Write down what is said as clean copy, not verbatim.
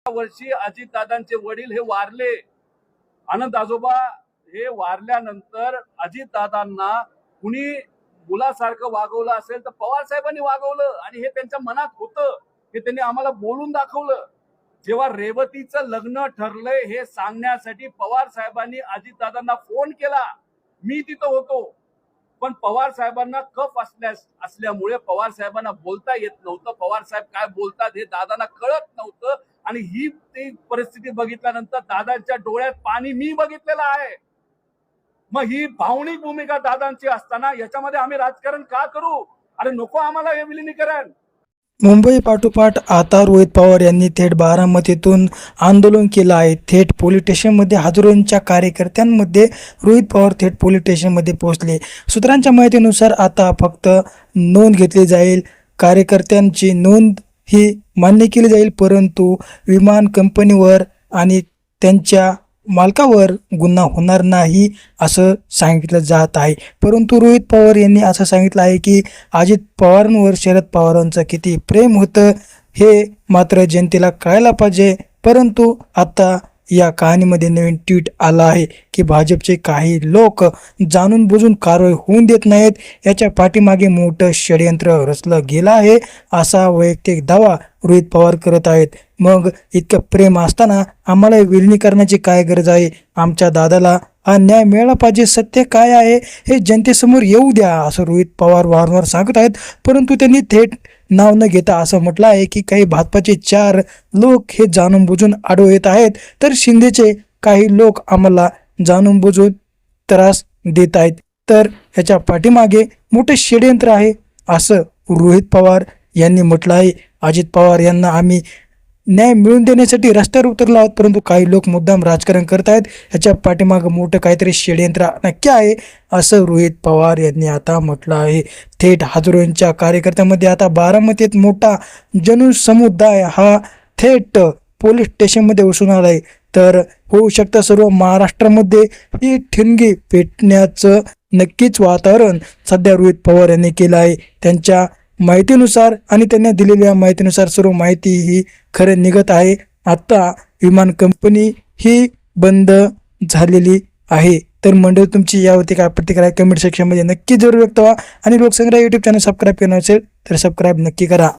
वर्षी अजितदादांचे वडील हे वारले. आनंद आजोबा हे वारल्यानंतर अजितदादांना कुणी मुलासारखं वागवलं असेल तर पवार साहेबांनी वागवलं आणि हे त्यांच्या मनात होतं, हे त्यांनी आम्हाला बोलून दाखवलं. जेव्हा रेवतीचं लग्न ठरलंय हे सांगण्यासाठी पवार साहेबांनी अजितदादांना फोन केला. मी तिथं होतो, पण पवार साहेबांना कफ असल्यामुळे पवार साहेबांना बोलता येत नव्हतं. पवार साहेब काय बोलतात हे दादांना कळत नव्हतं आणि ही ती परिस्थिती बघितल्यानंतर दादांच्या डोळ्यात पाणी मी बघितलेलं आहे. मग ही भावनिक भूमिका दादांची असताना याच्यामध्ये आम्ही राजकारण का करू? अरे नको आम्हाला हे विलिनीकरण. मुंबई पाठोपाठ आता रोहित पवार यांनी थेट बारामतीतून आंदोलन केलं आहे. थेट पोलीस स्टेशनमध्ये हजारोंच्या कार्यकर्त्यांमध्ये रोहित पवार थेट पोलीस स्टेशनमध्ये पोहोचले. सूत्रांच्या माहितीनुसार आता फक्त नोंद घेतली जाईल, कार्यकर्त्यांची नोंद ही मान्य केली जाईल, परंतु विमान कंपनीवर आणि त्यांच्या मालकावर गुन्हा होणार नाही असं सांगितलं जात आहे. परंतु रोहित पवार यांनी असं सांगितलं आहे की अजित पवारांवर शरद पवारांचं किती प्रेम होतं हे मात्र जनतेला कळायला पाहिजे. परंतु आता या कहाणीमध्ये नवीन ट्विट आला आहे की भाजपचे काही लोक जाणून बुजून कारवाई होऊन देत नाहीत, याच्या पाठीमागे मोठं षडयंत्र रचलं गेलं आहे असा वैयक्तिक दावा रोहित पवार करत आहेत. मग इतकं प्रेम असताना आम्हाला विलिनीकरणाची काय गरज आहे? आमच्या दादाला हा न्याय मिळाला पाहिजे. सत्य काय आहे हे जनतेसमोर येऊ द्या असं रोहित पवार वारंवार सांगत आहेत. परंतु त्यांनी थेट नाव न घेता असं म्हटलं आहे की काही भाजपाचे 4 लोक हे जाणून बुजून आडवे येत आहेत, तर शिंदेचे काही लोक आम्हाला जाणून बुजून त्रास देत आहेत, तर ह्याच्या पाठीमागे मोठे षडयंत्र आहे असं रोहित पवार यांनी म्हटलं आहे. अजित पवार यांना आम्ही न्याय मिळवून देण्यासाठी रस्त्यावर उतरलो आहोत, परंतु काही लोक मुद्दाम राजकारण करत आहेत, ह्याच्या पाठीमागं मोठं काहीतरी षडयंत्र नक्की आहे असं रोहित पवार यांनी आता म्हटलं आहे. थेट हजारोंच्या कार्यकर्त्यांमध्ये आता बारामतीत मोठा जनसमुदाय हा थेट पोलीस स्टेशनमध्ये उसून आला आहे. तर होऊ शकतं सर्व महाराष्ट्रामध्ये ही ठिणगी पेटण्याचं नक्कीच वातावरण सध्या रोहित पवार यांनी केलं आहे. त्यांच्या माहितीनुसार आणि त्यांनी दिलेल्या माहितीनुसार सर्व माहिती ही खरं निघत आहे. आता विमान कंपनी ही बंद झालेली आहे. तर मंडळी तुमची यावरती काय प्रतिक्रिया कमेंट सेक्शनमध्ये नक्की जरूर व्यक्त व्हा आणि लोकसंग्रह यूट्यूब चॅनल सबस्क्राईब केलं नसेल तर सबस्क्राईब नक्की करा.